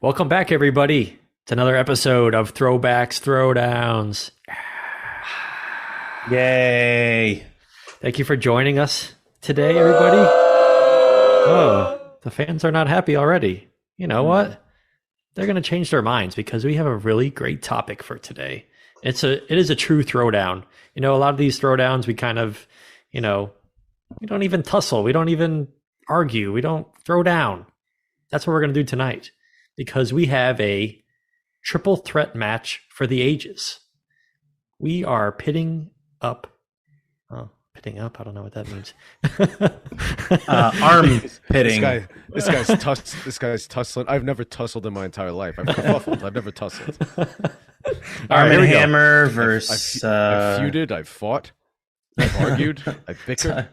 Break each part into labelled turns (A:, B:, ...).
A: Welcome back, everybody. It's another episode of Throwbacks, Throwdowns.
B: Yay.
A: Thank you for joining us today, everybody. Oh, the fans are not happy already. You know what? They're going to change their minds because we have a really great topic for today. It is a true throwdown. You know, a lot of these throwdowns, we kind of, we don't even tussle. We don't even argue. We don't throw down. That's what we're going to do tonight because we have a triple threat match for the ages. We are pitting up. Pitting up? I don't know what that means.
B: Arm pitting.
C: This guy's tussling. I've never tussled in my entire life. I've kerfuffled. I've never tussled.
B: Arm and hammer versus...
C: I've feuded. I've fought. I've argued. I've bickered.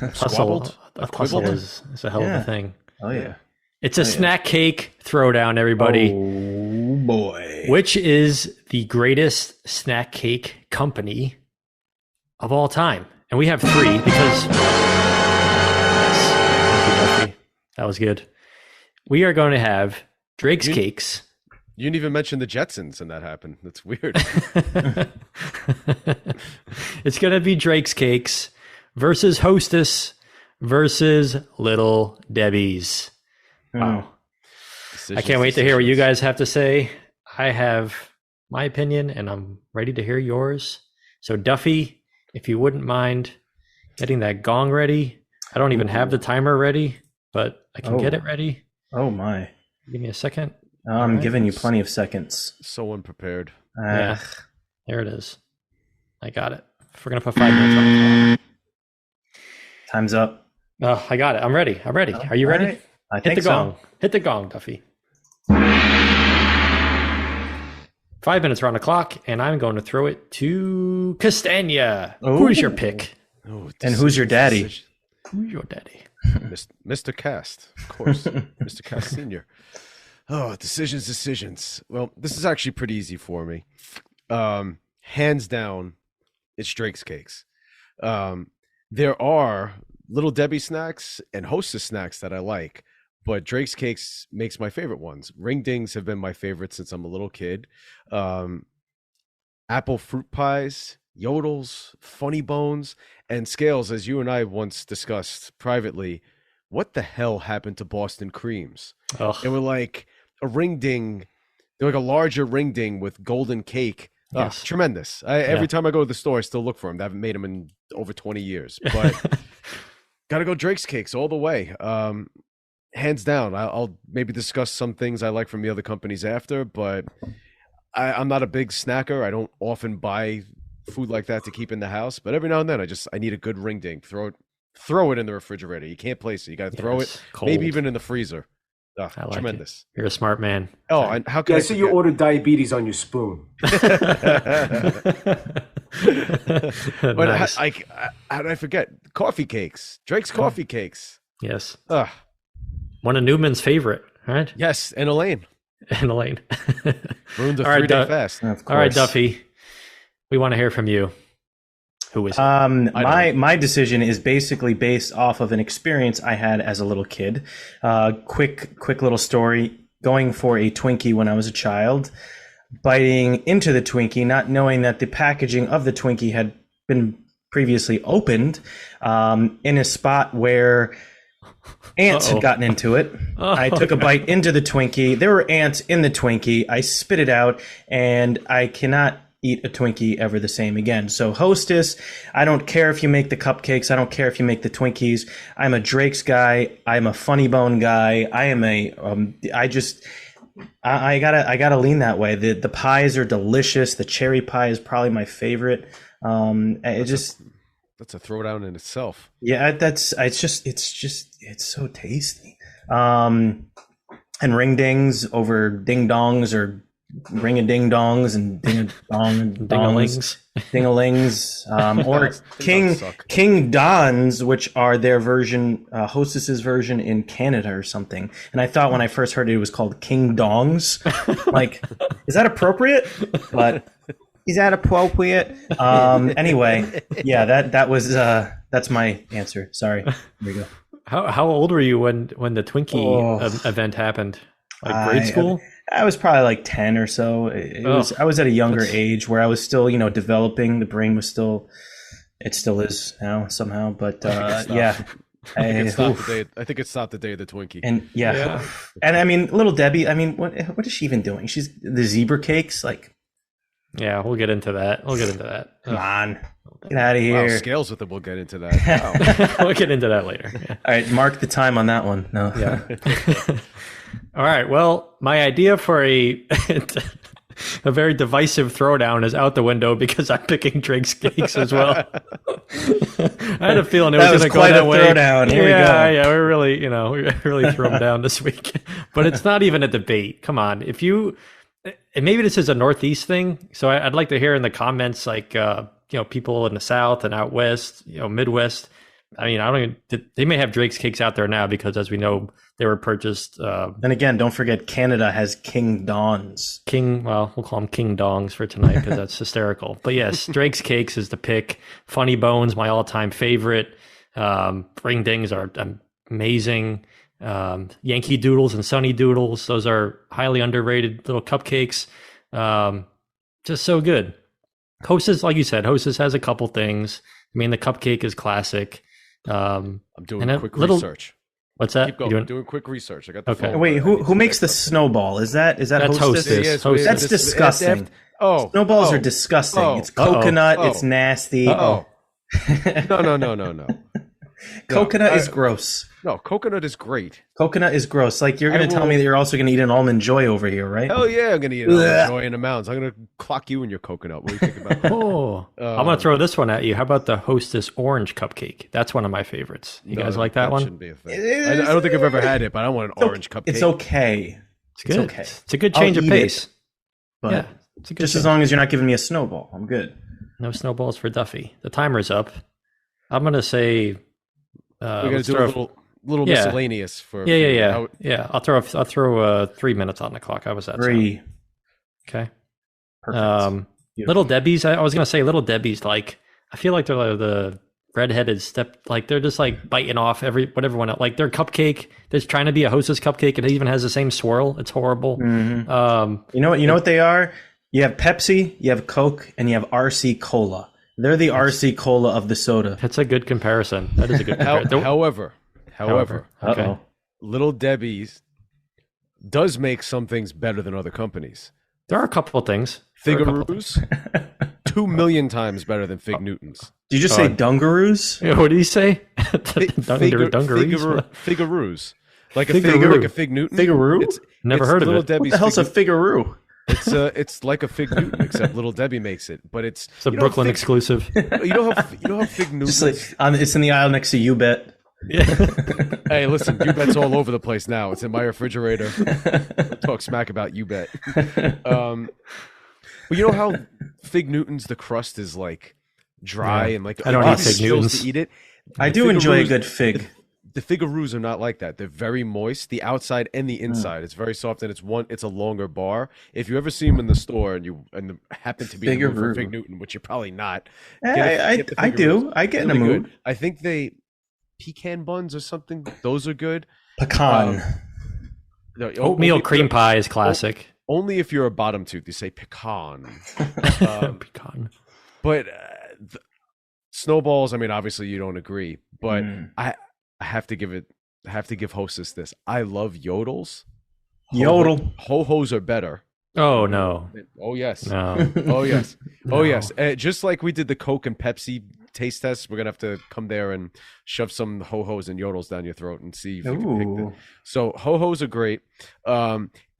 C: I've squabbled.
A: A tussle is a hell of a thing.
B: Oh, yeah.
A: It's a snack cake throwdown, everybody.
B: Oh, boy.
A: Which is the greatest snack cake company of all time? And we have three because... Yes. Thank you, Duffy. That was good. We are going to have Drake's Cakes.
C: You didn't even mention the Jetsons and that happened. That's weird.
A: It's going to be Drake's Cakes versus Hostess versus Little Debbie's. Wow. I can't wait to hear what you guys have to say. I have my opinion and I'm ready to hear yours. So Duffy, if you wouldn't mind getting that gong ready. I don't even have the timer ready, but I can get it ready.
B: Oh my.
A: Give me a second.
B: I'm giving you plenty of seconds.
C: So unprepared.
A: Yeah. There it is. I got it. We're going to put 5 minutes on the clock.
B: Time's up.
A: Oh, I got it. I'm ready. Are you ready?
B: Right. I think
A: Hit the gong. Hit the gong, Duffy. 5 minutes are on the clock, and I'm going to throw it to Castagna. Who's your pick?
B: And who's your daddy?
A: Who's your daddy?
C: Mr. Cast, of course. Mr. Cast Sr. Oh, decisions. Well, this is actually pretty easy for me. Hands down, it's Drake's Cakes. There are Little Debbie snacks and Hostess snacks that I like, but Drake's Cakes makes my favorite ones. Ring dings have been my favorite since I'm a little kid. Apple fruit pies, yodels, funny bones, and Scales, as you and I once discussed privately, what the hell happened to Boston creams? They were like a ring ding. They're like a larger ring ding with golden cake.
A: Yes.
C: Tremendous. Every time I go to the store, I still look for them. I haven't made them in over 20 years, but gotta go Drake's Cakes all the way. Hands down. I'll maybe discuss some things I like from the other companies after, but I'm not a big snacker. I don't often buy food like that to keep in the house, but every now and then I need a good ring ding. Throw it in the refrigerator. You can't place it. You got to throw it,
A: cold.
C: Maybe even in the freezer.
A: I like
C: tremendous.
A: You're a smart man.
C: Oh, and how can I
D: see you ordered diabetes on your spoon.
C: But
A: Nice.
C: how did I forget? Coffee cakes. Drake's coffee cakes.
A: Yes.
C: Ugh.
A: One of Newman's favorite, right?
C: Yes, and Elaine.
A: And Elaine.
C: Ruined a
A: All right,
C: 3-day fast.
B: Of course.
A: All right, Duffy. We want to hear from you. Who is it?
B: My decision is basically based off of an experience I had as a little kid. Quick little story. Going for a Twinkie when I was a child, biting into the Twinkie, not knowing that the packaging of the Twinkie had been previously opened in a spot where ants had gotten into it. I took a bite into the Twinkie. There were ants in the Twinkie. I spit it out, and I cannot eat a Twinkie ever the same again. So Hostess, I don't care if you make the cupcakes. I don't care if you make the Twinkies. I'm a Drake's guy. I'm a Funny Bone guy. I am I gotta lean that way. The pies are delicious. The cherry pie is probably my favorite.
C: That's a throwdown in itself.
B: Yeah, it's so tasty. And ring dings over ding dongs or ring a ding dongs and ding a dong
A: Dingalings.
B: Dingalings, or King Dons, which are their version, Hostess's version in Canada or something. And I thought when I first heard it, it was called King Dongs. Like, is that appropriate? But is that appropriate? Anyway, yeah, that's my answer. Sorry. There you go.
A: How old were you when the Twinkie event happened? Like grade school?
B: I was probably like 10 or so. I was at a younger age where I was still, developing. The brain was still, it still is now somehow. But yeah.
C: I think it stopped the day of the Twinkie.
B: And and I mean, Little Debbie, I mean, what is she even doing? She's the zebra cakes, like.
A: Yeah, we'll get into that.
B: Come on, get out of here.
C: Wow, scales with them. We'll get into that.
A: We'll get into that later. Yeah.
B: All right, mark the time on that one. No.
A: Yeah. All right. Well, my idea for a very divisive throwdown is out the window because I'm picking Drake's Cakes as well. I had a feeling it was going to go that way.
B: Throwdown. Here we go.
A: Yeah, we're really, we really threw him down this week. But it's not even a debate. Come on, and maybe this is a Northeast thing. So I'd like to hear in the comments, like people in the South and out West, Midwest. I mean, they may have Drake's Cakes out there now because, as we know, they were purchased.
B: And again, don't forget, Canada has King Dons.
A: We'll call them King Dongs for tonight because that's hysterical. But yes, Drake's Cakes is the pick. Funny Bones, my all-time favorite. Ring Dings are amazing. Yankee Doodles and Sunny Doodles, those are highly underrated little cupcakes. Just so good. Hostess, like you said, Hostess has a couple things. I mean, the cupcake is classic.
C: I'm doing quick research.
A: What's that?
C: Keep going. I'm doing quick research. I got the phone.
B: Wait, who makes the snowball? Is that
A: That's
B: Hostess?
A: Hostess.
B: That's disgusting. Snowballs are disgusting. It's coconut. It's nasty.
C: No.
B: Coconut is gross.
C: No, coconut is great.
B: Coconut is gross. Like, you're going to tell me that you're also going to eat an Almond Joy over here, right?
C: Hell yeah, I'm going to eat an Almond Joy in amounts. I'm going to clock you in your coconut. What do you think about that?
A: I'm going to throw this one at you. How about the Hostess orange cupcake? That's one of my favorites. You guys like that one?
C: Shouldn't be a thing. I don't think I've ever had it, but I want an orange cupcake.
B: It's okay.
A: It's good.
B: Okay.
A: It's a good change of pace.
B: But just as long as you're not giving me a snowball, I'm good.
A: No snowballs for Duffy. The timer's up. I'm going to say...
C: we're going to do a little miscellaneous for
A: yeah. I'll throw 3 minutes on the clock. How was that?
B: 3.
A: Sound? Okay.
B: Perfect.
A: Little Debbie's. I was gonna say Little Debbie's. Like, I feel like they're like the redheaded step. Like, they're just like biting off what everyone else. Like, their cupcake. There's trying to be a Hostess cupcake, and it even has the same swirl. It's horrible.
B: Mm-hmm. You know what they are? You have Pepsi, you have Coke, and you have RC Cola. They're the RC Cola of the soda.
A: That's a good comparison. That is a good comparison.
C: However,
A: okay.
C: Little Debbie's does make some things better than other companies.
A: There are a couple of things.
C: Figaroos, 2 million times better than Fig Newtons.
B: Did you just say Dungaroos?
A: Yeah, what did he say?
C: Figaroos. Like a Fig Newton.
B: Figaroo?
A: Never heard of
C: Little
A: it.
C: Debbie's
B: What the hell's a Figaroo?
C: It's like a Fig Newton, except Little Debbie makes it. But it's
A: a Brooklyn exclusive.
C: You know how Fig Newtons.
B: It's in the aisle next to You Bet.
A: Yeah.
C: Hey, listen, You Bet's all over the place now. It's in my refrigerator. Talk smack about You Bet. But you know how Fig Newtons, the crust is like dry and like
A: I don't eat Fig Newtons
C: to eat it.
B: I do enjoy a good fig.
C: The Figaroos are not like that. They're very moist, the outside and the inside. It's very soft, and it's a longer bar. If you ever see them in the store and happen to be in the mood for Fig Newton, which you're probably not,
B: I do. I get in a mood.
C: I think pecan buns or something. Those are good.
B: Pecan.
A: Oatmeal cream pie is classic.
C: Only if you're a bottom tooth, you say pecan.
A: Pecan.
C: But snowballs. I mean, obviously you don't agree, but I have to give Hostess this. I love yodels.
B: Yodel.
C: Ho-hos are better.
A: Oh no.
C: Oh yes.
A: No.
C: Oh yes.
A: No.
C: Oh yes. Just like we did the Coke and Pepsi taste test, we're gonna have to come there and shove some ho-hos and yodels down your throat and see if you can pick them. So ho-hos are great.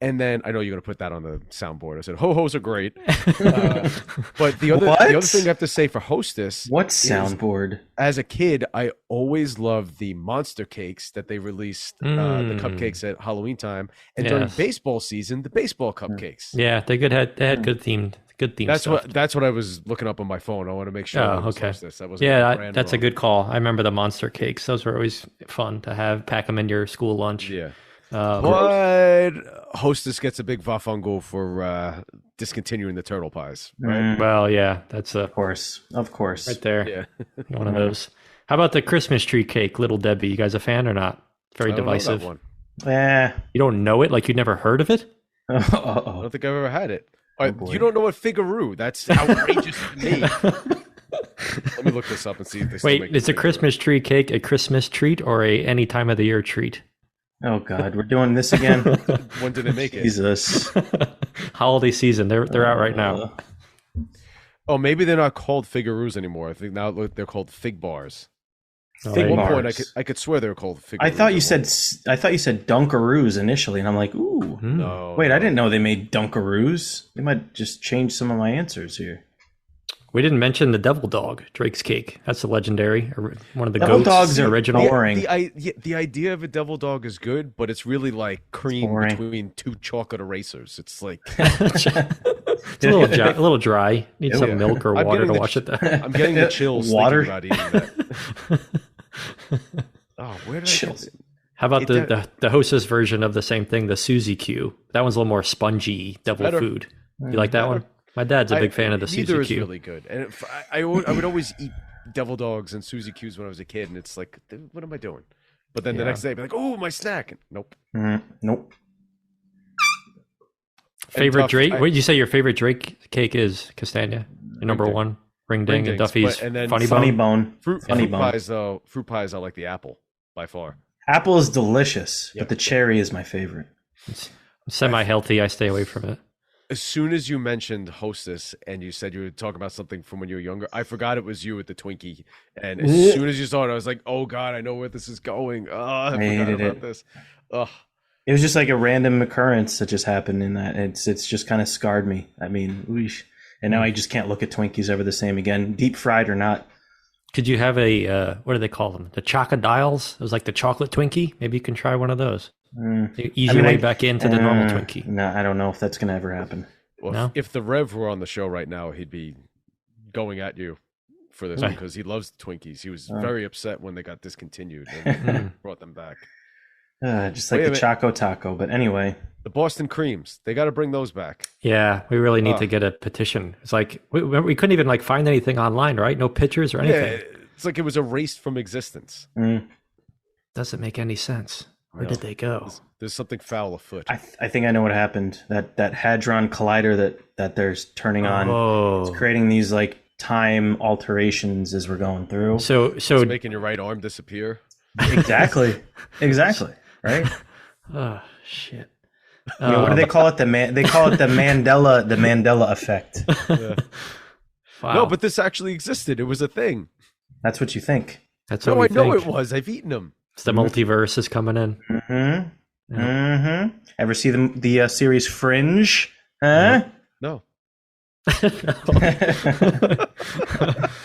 C: And then I know you're gonna put that on the soundboard. I said ho-hos are great. But the other thing I have to say for Hostess,
B: what soundboard?
C: As a kid, I always loved the monster cakes that they released, the cupcakes at Halloween time, and during baseball season, the baseball cupcakes.
A: Yeah, they had good themed stuff.
C: That's what I was looking up on my phone. I want to make sure.
A: Oh, okay. That's a good call. I remember the monster cakes. Those were always fun to have. Pack them in your school lunch.
C: Yeah. But Hostess gets a big vafango for discontinuing the turtle pies, right?
A: Well, yeah, that's
B: of course,
A: right there.
C: Yeah,
A: one of those. How about the Christmas tree cake, Little Debbie? You guys a fan or not? Very divisive.
B: Eh.
A: You don't know it? Like you never heard of it?
C: I don't think I've ever had it.
B: boy.
C: You don't know what Figaroo? That's outrageous to me. Let me look this up and see if they still
A: Wait,
C: make
A: is a
C: Figaroo.
A: Christmas tree cake a Christmas treat or a any time of the year treat?
B: Oh God, we're doing this again.
C: When did it make it?
B: Jesus.
A: Holiday season. They're out right now.
C: Oh, maybe they're not called Figaroos anymore. I think now they're called Fig Bars.
B: Fig
C: At one point,
B: bars.
C: I could swear they were called Figaroos.
B: I thought you
C: at
B: said Dunkaroos initially, and I'm like, ooh.
C: one- No.
B: Wait, I didn't know they made Dunkaroos. They might just change some of my answers here.
A: We didn't mention the Devil Dog, Drake's cake. That's a legendary, one of the
B: Devil
A: goats,
B: dogs are
A: original.
B: boring.
C: The idea of a devil dog is good, but it's really like cream
B: boring.
C: between two chocolate erasers. It's like
A: It's a little dry. Need some
B: Yeah.
A: milk or
C: I'm
A: water to
C: getting the-
A: wash it down.
C: I'm getting the chills
B: Water.
C: thinking about eating that. Oh, where did
B: Chills.
C: I get it?
A: How about
C: It-
A: the Hostess version of the same thing, the Suzy Q? That one's a little more spongy devil
C: Better.
A: food. You like that one? My dad's a big fan of the
C: Neither
A: Suzy
C: is
A: Q.
C: really good, and I would always eat devil dogs and Suzy Q's when I was a kid, and it's like, what am I doing? But then the
A: Yeah.
C: next day, I'd be like, oh, my snack. And nope.
B: Nope.
A: Favorite
C: tough,
A: Drake?
C: I-
A: What did you say your favorite Drake cake is, Castania? Your number
C: Ding.
A: one? Ring Ding and
C: Dings,
A: Duffy's
C: but- and then
A: Funny
B: Funny
A: Bone?
B: bone.
C: Fruit
B: Funny bone.
C: pies, though. Fruit pies, I like the apple by far.
B: Apple is delicious,
C: Yep.
B: but the cherry is my favorite.
A: Semi-healthy, I stay away from it.
C: As soon as you mentioned Hostess and you said you were talking about something from when you were younger, I forgot it was you with the Twinkie. And as soon as you saw it, I was like, oh God, I know where this is going. Oh, I forgot
B: Hated
C: about
B: it.
C: this. Ugh.
B: It was just like a random occurrence that just happened in that. It's just kind of scarred me. I mean, oosh. And now I just can't look at Twinkies ever the same again, deep fried or not.
A: Could you have a, what do they call them? The Chocodiles? It was like the chocolate Twinkie. Maybe you can try one of those. Easy way back into the normal Twinkie.
B: No, I don't know if that's going to ever happen.
C: Well,
A: No?
C: if the Rev were on the show right now, he'd be going at you for this
A: Right.
C: because he loves the Twinkies. He was
B: Oh.
C: very upset when they got discontinued and brought them back.
B: Just like
C: Wait a
B: the
C: minute.
B: Choco Taco. But anyway,
C: The Boston Creams, they got to bring those back.
A: Yeah, we really need
C: Oh.
A: to get a petition. It's like, we couldn't even like find anything online, right? No pictures or anything.
C: Yeah, it's like it was erased from existence.
A: Doesn't make any sense. Where
C: No.
A: did they go?
C: There's something foul afoot.
B: I think I know what happened. That Hadron Collider that they're turning on,
A: Oh.
B: it's creating these like time alterations as we're going through.
A: So
C: It's making your right arm disappear.
B: Exactly, right.
A: oh shit.
B: You know, what do they call it? They call it the Mandela effect.
A: Wow.
C: No, but this actually existed. It was a thing.
B: That's what you think.
A: that's
C: No,
A: what
C: I
A: we
C: know
A: think.
C: it was. I've eaten them.
A: It's the multiverse is coming in.
B: Ever see the series Fringe? Huh?
C: No.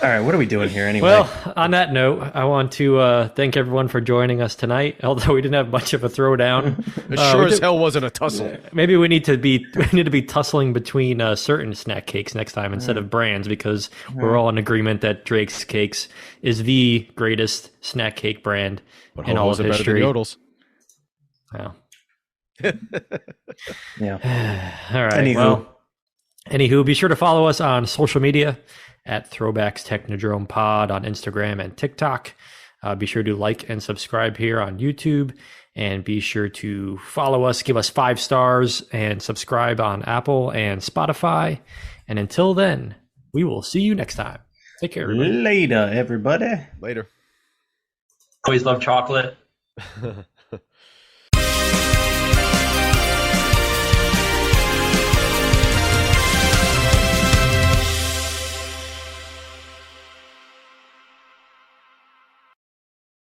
B: All right, what are we doing here anyway?
A: Well, on that note, I want to thank everyone for joining us tonight. Although we didn't have much of a throwdown,
C: It sure
A: we
C: as
A: did-
C: hell wasn't a tussle.
A: maybe we need to be tussling between certain snack cakes next time instead of brands, because we're all in agreement that Drake's Cakes is the greatest snack cake brand
C: But
A: in all of
C: Ho-Hos are better than
A: history.
C: Yodels.
A: Wow.
B: Yeah.
A: All right.
B: Anywho.
A: Well, anywho, be sure to follow us on social media at Throwbacks Technodrome Pod on Instagram and TikTok. Be sure to like and subscribe here on YouTube, and be sure to follow us, give us 5 stars, and subscribe on Apple and Spotify. And until then, we will see you next time. Take care, everybody.
B: Later, everybody.
C: Later.
E: Always love chocolate.